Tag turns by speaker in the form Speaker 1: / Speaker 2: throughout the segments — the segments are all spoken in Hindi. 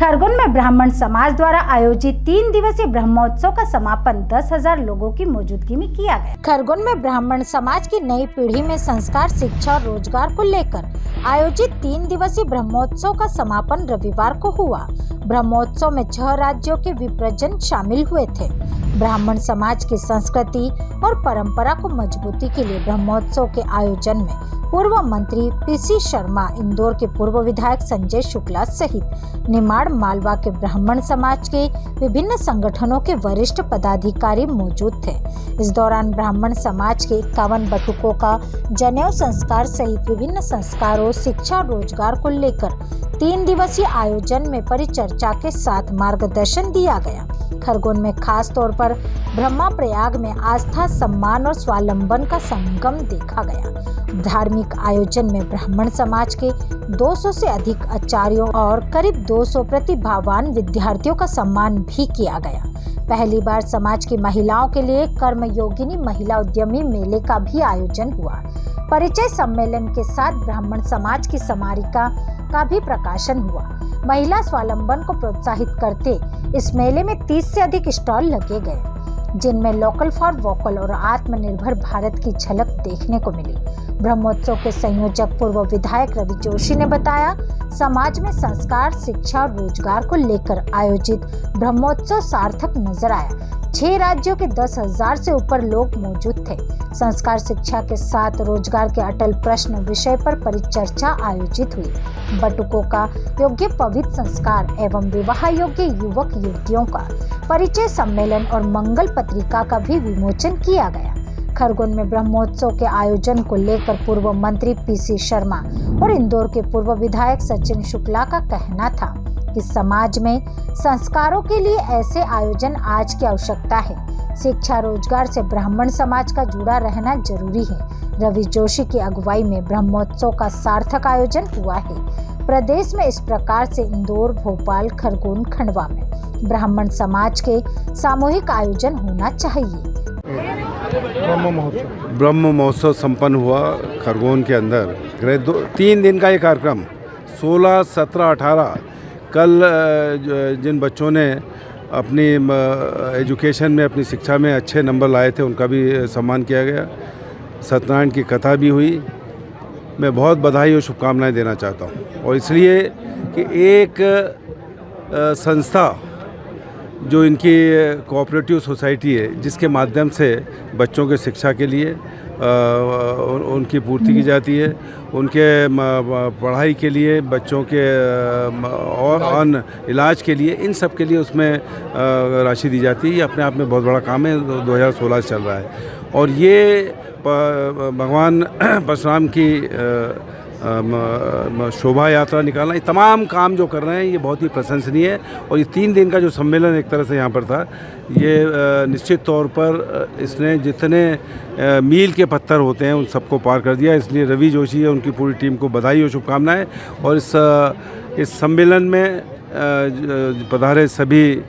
Speaker 1: खरगोन में ब्राह्मण समाज द्वारा आयोजित 3 दिवसीय ब्रह्मोत्सव का समापन 10,000 लोगों की मौजूदगी में किया गया। खरगोन में ब्राह्मण समाज की नई पीढ़ी में संस्कार, शिक्षा और रोजगार को लेकर आयोजित 3 दिवसीय ब्रह्मोत्सव का समापन रविवार को हुआ। ब्रह्मोत्सव में 6 राज्यों के विप्रजन शामिल हुए थे। ब्राह्मण समाज की संस्कृति और परंपरा को मजबूती के लिए ब्रह्मोत्सव के आयोजन में पूर्व मंत्री पीसी शर्मा, इंदौर के पूर्व विधायक संजय शुक्ला सहित निमाड़ मालवा के ब्राह्मण समाज के विभिन्न संगठनों के वरिष्ठ पदाधिकारी मौजूद थे। इस दौरान ब्राह्मण समाज के 51 बटुकों का जनेऊ संस्कार सहित विभिन्न संस्कारों, शिक्षा और रोजगार को लेकर 3 दिवसीय आयोजन में परिचर्चा के साथ मार्गदर्शन दिया गया। खरगोन में खास तौर पर ब्रह्मा प्रयाग में आस्था, सम्मान और स्वावलंबन का संगम देखा गया। धार्मिक आयोजन में ब्राह्मण समाज के 200 से अधिक आचार्यों और करीब 200 प्रतिभावान विद्यार्थियों का सम्मान भी किया गया। पहली बार समाज की महिलाओं के लिए कर्मयोगिनी महिला उद्यमी मेले का भी आयोजन हुआ। परिचय सम्मेलन के साथ ब्राह्मण समाज की स्मारिका का भी प्रकाशन हुआ। महिला स्वावलंबन को प्रोत्साहित करते इस मेले में 30 से अधिक स्टॉल लगे गए, जिनमें लोकल फॉर वोकल और आत्मनिर्भर भारत की झलक देखने को मिली। ब्रह्मोत्सव के संयोजक पूर्व विधायक रवि जोशी ने बताया, समाज में संस्कार, शिक्षा और रोजगार को लेकर आयोजित ब्रह्मोत्सव सार्थक नजर आया। 6 राज्यों के 10,000 से ऊपर लोग मौजूद थे। संस्कार, शिक्षा के साथ रोजगार के अटल प्रश्न विषय पर परिचर्चा आयोजित हुई। बटुकों का योग्य पवित्र संस्कार एवं विवाह योग्य युवक युवतियों का परिचय सम्मेलन और मंगल पत्रिका का भी विमोचन किया गया। खरगोन में ब्रह्मोत्सव के आयोजन को लेकर पूर्व मंत्री पीसी शर्मा और इंदौर के पूर्व विधायक सचिन शुक्ला का कहना था कि समाज में संस्कारों के लिए ऐसे आयोजन आज की आवश्यकता है। शिक्षा, रोजगार से ब्राह्मण समाज का जुड़ा रहना जरूरी है। रवि जोशी की अगुवाई में ब्रह्मोत्सव का सार्थक आयोजन हुआ है। प्रदेश में इस प्रकार से इंदौर, भोपाल, खरगोन, खंडवा में ब्राह्मण समाज के सामूहिक आयोजन होना चाहिए।
Speaker 2: ब्रह्म महोत्सव संपन्न हुआ खरगोन के अंदर। 3 दिन का ये कार्यक्रम 16, 17, 18 कल जिन बच्चों ने अपनी एजुकेशन में, अपनी शिक्षा में अच्छे नंबर लाए थे, उनका भी सम्मान किया गया। सत्यनारायण की कथा भी हुई। मैं बहुत बधाई और शुभकामनाएं देना चाहता हूं, और इसलिए कि एक संस्था जो इनकी कोऑपरेटिव सोसाइटी है, जिसके माध्यम से बच्चों के शिक्षा के लिए उनकी पूर्ति की जाती है, उनके पढ़ाई के लिए, बच्चों के और अन्य इलाज के लिए, इन सब के लिए उसमें राशि दी जाती है। ये अपने आप में बहुत बड़ा काम है। 2016 से चल रहा है, और ये भगवान परशुराम की शोभा यात्रा निकालना, ये तमाम काम जो कर रहे हैं, ये बहुत ही प्रशंसनीय है। और ये 3 दिन का जो सम्मेलन एक तरह से यहाँ पर था, ये निश्चित तौर पर इसने जितने मील के पत्थर होते हैं उन सबको पार कर दिया। इसलिए रवि जोशी और उनकी पूरी टीम को बधाई और शुभकामनाएं। और इस सम्मेलन में पधारे सभी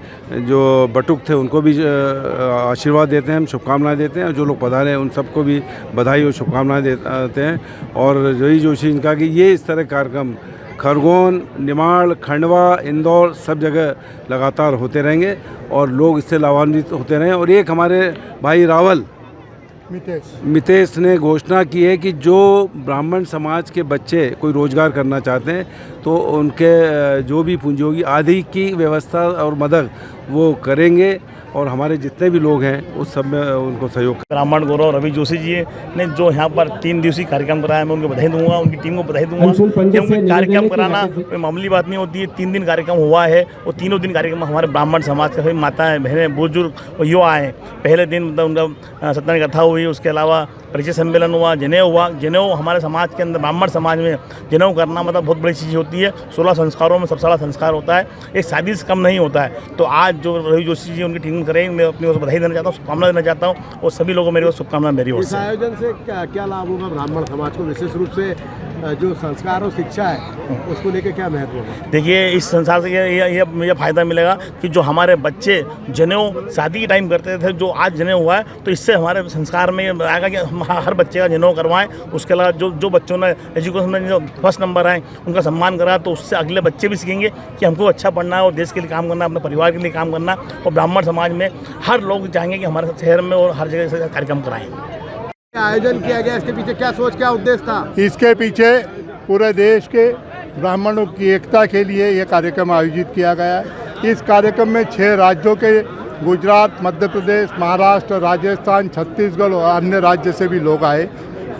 Speaker 2: जो बटुक थे उनको भी आशीर्वाद देते हैं, हम शुभकामनाएं देते हैं। और जो लोग पधारे हैं उन सबको भी बधाई और शुभकामनाएं देते हैं। और रवि जोशी इनका कि ये इस तरह कार्यक्रम खरगोन, निमाड़, खंडवा, इंदौर सब जगह लगातार होते रहेंगे और लोग इससे लाभान्वित होते रहें। और एक हमारे भाई रावल मितेश ने घोषणा की है कि जो ब्राह्मण समाज के बच्चे कोई रोजगार करना चाहते हैं तो उनके जो भी पूंजी होगी आदि की व्यवस्था और मदद वो करेंगे, और हमारे जितने भी लोग हैं उस सब में उनको सहयोग।
Speaker 3: ब्राह्मण गौरव रवि जोशी जी ने जो यहाँ पर 3 दिवसीय कार्यक्रम कराया, मैं उनको बधाई दूंगा, उनकी टीम को बधाई दूंगा। क्योंकि कार्यक्रम कराना कोई मामूली बात नहीं होती है। 3 दिन कार्यक्रम हुआ है, और तीनों दिन कार्यक्रम हमारे ब्राह्मण समाज के सभी माताएं, बहनें, बुजुर्ग और युवा आए। पहले दिन मतलब उनका सत्यनारायण कथा हुई, उसके अलावा परिचय सम्मेलन हुआ, जनेऊ हुआ। जनेऊ हमारे समाज के अंदर, ब्राह्मण समाज में जनेऊ करना मतलब बहुत बड़ी चीज़ होती है। 16 संस्कारों में सबसे बड़ा संस्कार होता है, एक शादी से कम नहीं होता है। तो आज जो रवि जोशी जी उनकी टीम करेंगे, मैं अपनी ओर से बधाई देना चाहता हूँ, शुभकामना देना चाहता हूँ, और सभी लोगों को मेरी ओर शुभकामना मेरी ओर से।
Speaker 4: इस आयोजन से क्या लाभ होगा ब्राह्मण समाज को? विशेष रूप से जो संस्कार और शिक्षा है उसको लेकर क्या महत्व है?
Speaker 3: देखिए, इस संसार से ये मुझे फ़ायदा मिलेगा कि जो हमारे बच्चे जनेऊ शादी के टाइम करते थे, जो आज जनेऊ हुआ है, तो इससे हमारे संस्कार में आएगा कि हम हर बच्चे का जनेऊ करवाएं। उसके अलावा जो बच्चों ने एजुकेशन में जो फर्स्ट नंबर आए उनका सम्मान करा, तो उससे अगले बच्चे भी सीखेंगे कि हमको अच्छा पढ़ना है और देश के लिए काम करना है, अपने परिवार के लिए काम करना। और ब्राह्मण समाज में हर लोग चाहेंगे कि हमारे शहर में और हर जगह से कार्यक्रम कराएं।
Speaker 4: आयोजन किया गया, इसके पीछे क्या सोच, क्या उद्देश्य था?
Speaker 5: इसके पीछे पूरे देश के ब्राह्मणों की एकता के लिए ये कार्यक्रम आयोजित किया गया है। इस कार्यक्रम में 6 राज्यों के गुजरात, मध्य प्रदेश, महाराष्ट्र, राजस्थान, छत्तीसगढ़ और अन्य राज्य से भी लोग आए,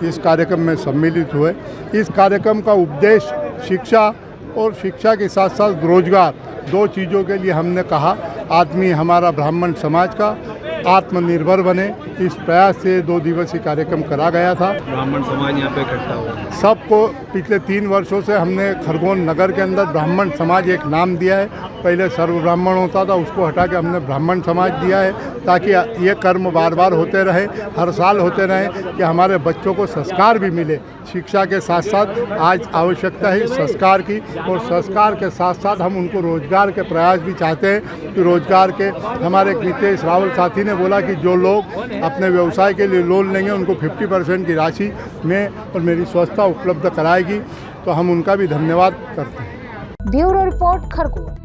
Speaker 5: इस कार्यक्रम में सम्मिलित हुए। इस कार्यक्रम का उद्देश्य शिक्षा और शिक्षा के साथ साथ रोजगार, 2 चीज़ों के लिए हमने कहा आदमी हमारा ब्राह्मण समाज का आत्मनिर्भर बने। इस प्रयास से 2 दिवसीय कार्यक्रम करा गया था।
Speaker 6: ब्राह्मण समाज यहाँ पे इकट्ठा हुआ।
Speaker 5: सबको पिछले 3 वर्षों से हमने खरगोन नगर के अंदर ब्राह्मण समाज एक नाम दिया है। पहले सर्व ब्राह्मण होता था, उसको हटा के हमने ब्राह्मण समाज दिया है, ताकि ये कर्म बार बार होते रहे, हर साल होते रहे, कि हमारे बच्चों को संस्कार भी मिले। शिक्षा के साथ साथ आज आवश्यकता है संस्कार की, और संस्कार के साथ साथ हम उनको रोजगार के प्रयास भी चाहते हैं कि रोजगार के हमारे नितेश रावल साथी ने बोला कि जो लोग अपने व्यवसाय के लिए लोन लेंगे उनको 50% की राशि में और मेरी संस्था उपलब्ध कराएगी, तो हम उनका भी धन्यवाद करते हैं।
Speaker 1: Bureau report, Khargone.